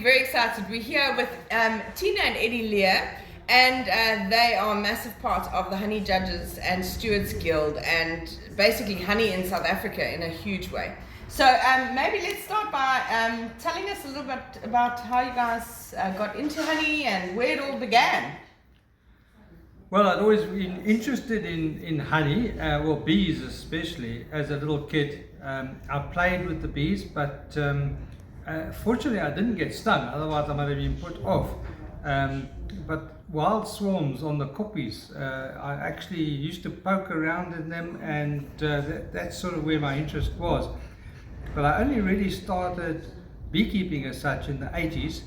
very excited. We're here with Tina and Eddy Lear, and they are a massive part of the Honey Judges and Stewards Guild, and basically honey in South Africa in a huge way. So maybe let's start by telling us a little bit about how you guys got into honey and where it all began. Well, I'd always been interested in honey, well, bees especially, as a little kid. I played with the bees, but fortunately I didn't get stung, otherwise I might have been put off. But wild swarms on the koppies, I actually used to poke around in them, and that's sort of where my interest was. But I only really started beekeeping as such in the 80s,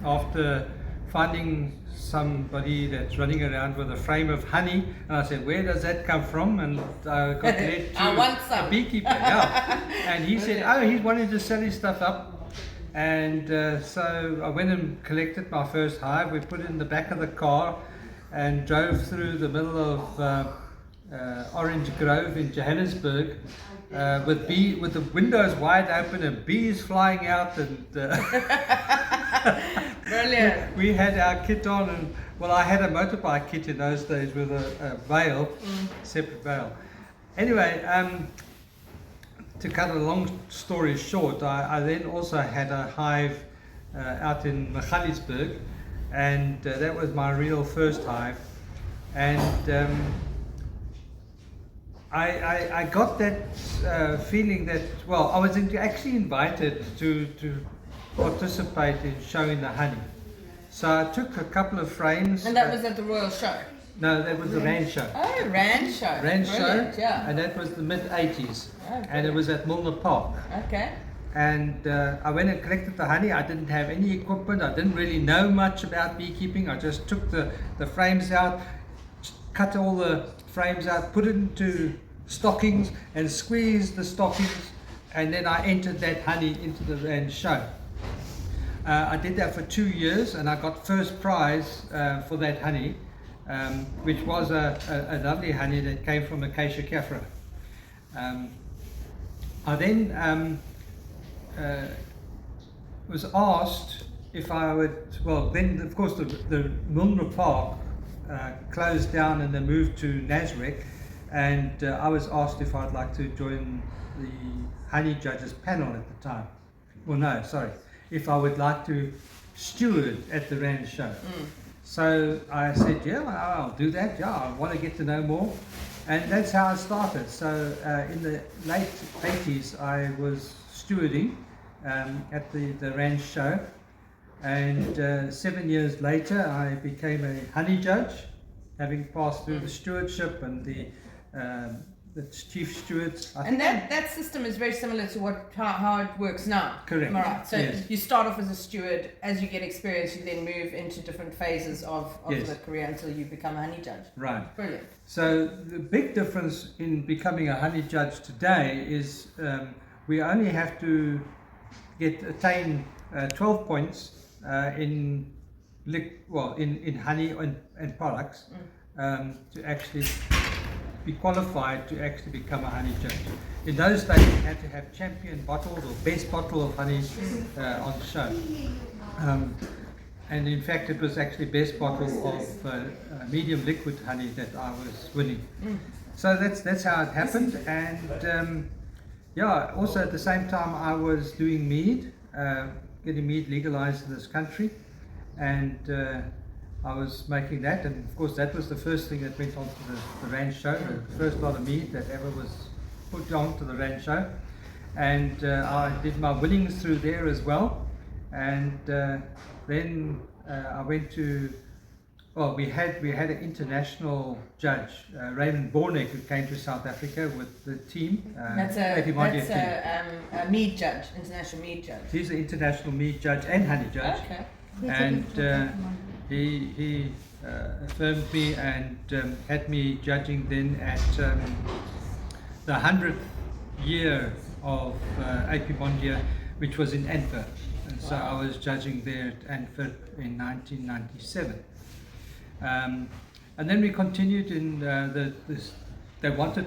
after finding somebody that's running around with a frame of honey, and I said, where does that come from? And I got led to a beekeeper, yeah. And he said, oh, he wanted to sell his stuff up. And so I went and collected my first hive. We put it in the back of the car and drove through the middle of Orange Grove in Johannesburg, with the windows wide open and bees flying out, and Brilliant. we had our kit on, and well, I had a motorbike kit in those days with a veil, separate veil. Anyway, to cut a long story short, I then also had a hive out in Magaliesburg, and that was my real first hive. And I got that feeling that, well, I was actually invited to participate in showing the honey. So I took a couple of frames. And that was at the Royal Show? No, that was the Rand Show. Oh, Rand Show. Rand Brilliant, Show, yeah. and that was the mid-80s. Oh, and it was at Milner Park. Okay. And I went and collected the honey. I didn't have any equipment. I didn't really know much about beekeeping. I just took the frames out, cut all the frames out, put it into stockings and squeezed the stockings, and then I entered that honey into the Rand Show. I did that for 2 years, and I got first prize for that honey, which was a lovely honey that came from Acacia caffra. I then was asked if I would, well, then of course the Milner Park closed down and they moved to Nasrec, and I was asked if I'd like to join the Honey Judges panel at the time. Well, no, sorry. If I would like to steward at the Rand Show. So I said, yeah, I'll do that. Yeah, I want to get to know more. And that's how I started. So in the late 80s, I was stewarding at the Rand Show. And 7 years later, I became a honey judge, having passed through the stewardship and the chief stewards. And that system is very similar to how it works now. Correct. Am I right? So yes. You start off as a steward. As you get experience, you then move into different phases of Yes. the career until you become a honey judge. Right. Brilliant. So the big difference in becoming a honey judge today is we only have to attain 12 points in honey and products to actually be qualified to actually become a honey judge. In those days, you had to have champion bottles or best bottle of honey on show. And in fact, it was actually best bottle of medium liquid honey that I was winning. So that's how it happened. And yeah, also at the same time, I was doing mead, getting mead legalized in this country, and I was making that, and of course that was the first thing that went on to the Rand Show, the first lot of mead that ever was put on to the Rand Show. And I did my winnings through there as well. And then I went to, well, we had an international judge, Raymond Bornek, who came to South Africa with the team. That's a mead judge, international mead judge. He's an international mead judge and honey judge. Okay. And he affirmed me and had me judging then at the 100th year of AP Mondial, which was in Antwerp. And so I was judging there at Antwerp in 1997. And then we continued in they wanted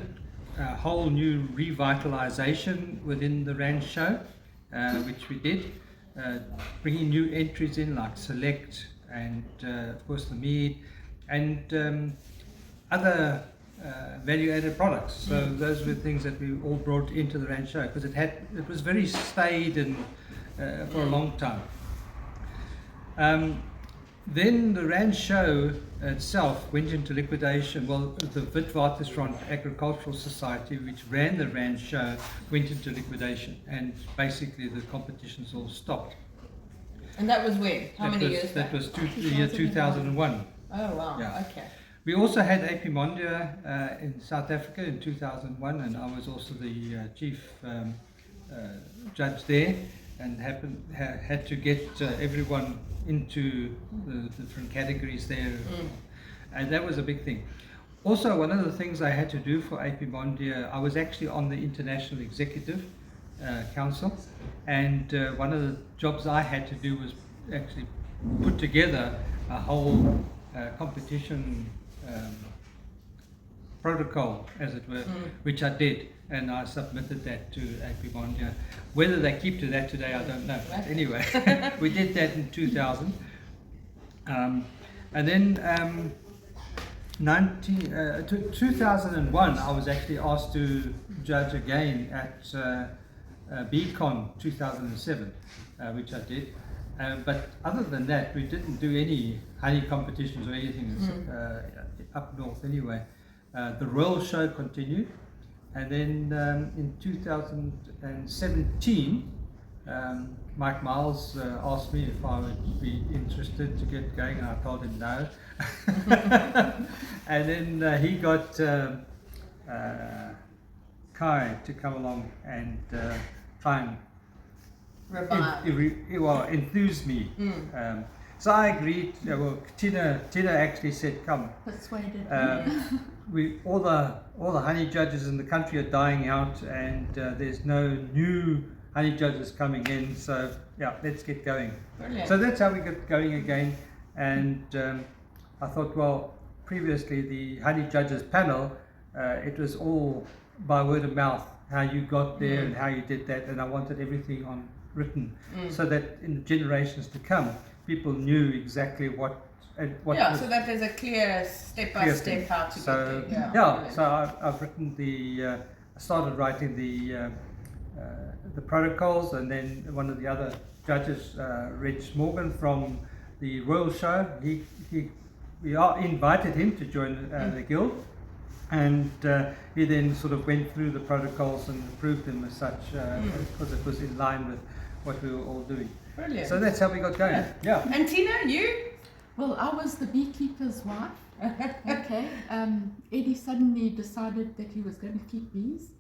a whole new revitalization within the Rand Show, which we did. bringing new entries in like Select and of course the mead and other value-added products. So those were things that we all brought into the Rand show because it was very staid and for a long time. Then the Rand show itself went into liquidation. Well, the Witwatersrand Agricultural Society, which ran the Rand show, went into liquidation, and basically the competitions all stopped. And that was when? How many years back? That was the year 2001. Oh wow, Yeah. okay. We also had AP Mondia in South Africa in 2001, and I was also the chief judge there, and had to get everyone into the different categories there, and that was a big thing. Also, one of the things I had to do for AP Mondia, I was actually on the International Executive Council, and one of the jobs I had to do was actually put together a whole competition protocol, as it were, which I did, and I submitted that to AP Mondia. Whether they keep to that today, I don't know. But anyway, we did that in 2000. And then 2001, I was actually asked to judge again at Beecon 2007, which I did. But other than that, we didn't do any honey competitions or anything up north anyway. The Royal Show continued, and then in 2017, Mike Miles asked me if I would be interested to get going, and I told him no. And then he got Kai to come along and try and enthused me. So I agreed. Well, Tina actually said, "Come." Persuaded. All the honey judges in the country are dying out, and there's no new honey judges coming in. So yeah, let's get going. Brilliant. So that's how we got going again. And I thought, well, previously the honey judges panel, it was all by word of mouth how you got there and how you did that, and I wanted everything on written so that in the generations to come, people knew exactly what. So that there's a clear step-by-step how to get there. So I've written I started writing the protocols, and then one of the other judges, Reg Morgan from the Royal Show, we invited him to join the guild, and he then sort of went through the protocols and approved them as such because it was in line with what we were all doing. Brilliant. So that's how we got going. Yeah. And Tina, you? Well, I was the beekeeper's wife. Okay. Eddy suddenly decided that he was going to keep bees,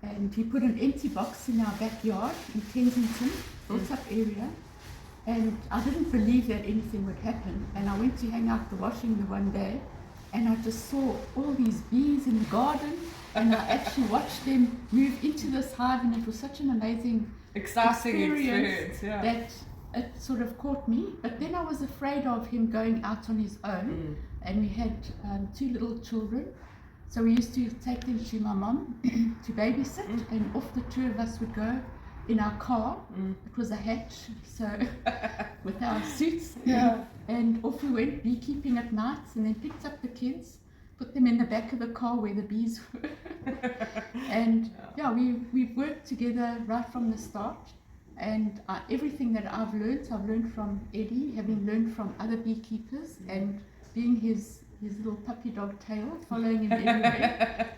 and he put an empty box in our backyard in Kensington, built-up area, and I didn't believe that anything would happen. And I went to hang out the washing the one day, and I just saw all these bees in the garden, and I actually watched them move into this hive, and it was such an amazing exciting experience that it sort of caught me. But then I was afraid of him going out on his own, and we had 2 little children, so we used to take them to my mom to babysit, and off the 2 of us would go in our car. It was a hatch, so with our suits, and off we went beekeeping at nights, and then picked up the kids, put them in the back of the car where the bees were. And we've worked together right from the start, and everything that I've learned from Eddy, having learned from other beekeepers, and being his little puppy dog tail, following him everywhere.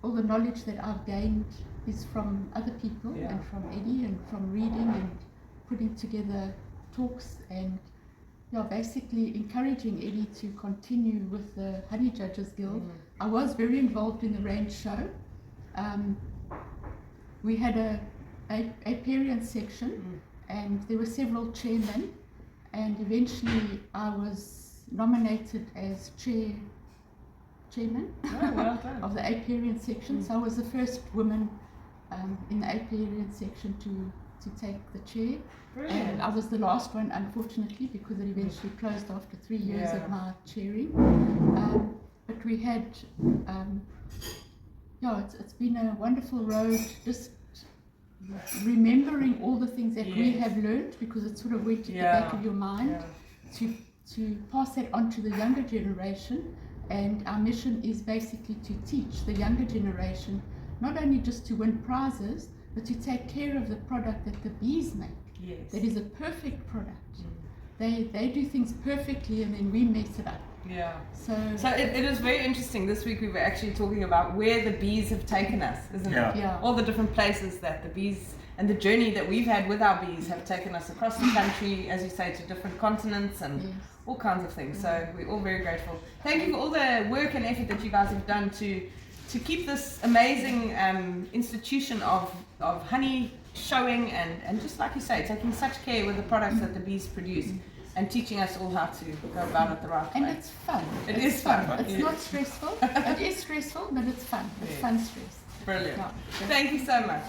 All the knowledge that I've gained is from other people and from Eddy, and from reading and putting together talks, and basically encouraging Eddy to continue with the Honey Judges Guild. I was very involved in the Rand show. We had a apiarian section, and there were several chairmen, and eventually I was nominated as chairman of the apiarian section. So I was the first woman in the apiarian section to take the chair. Brilliant. And I was the last one, unfortunately, because it eventually closed after 3 years of my chairing. But we had, it's been a wonderful road, just remembering all the things that we have learned, because it sort of went to the back of your mind, to pass that on to the younger generation. And our mission is basically to teach the younger generation not only just to win prizes, but to take care of the product that the bees make. Yes. That is a perfect product. They do things perfectly, and then we mess it up. Yeah. So it is very interesting. This week we were actually talking about where the bees have taken us, isn't it? Yeah. All the different places that the bees and the journey that we've had with our bees have taken us across the country, as you say, to different continents and all kinds of things. So we're all very grateful. Thank you for all the work and effort that you guys have done to keep this amazing institution of honey showing and just like you say, taking such care with the products that the bees produce and teaching us all how to go about it the right way. And it's fun. It is fun. It's not stressful. It is stressful, but it's fun. It's fun stress. Brilliant. Yeah. Thank you so much.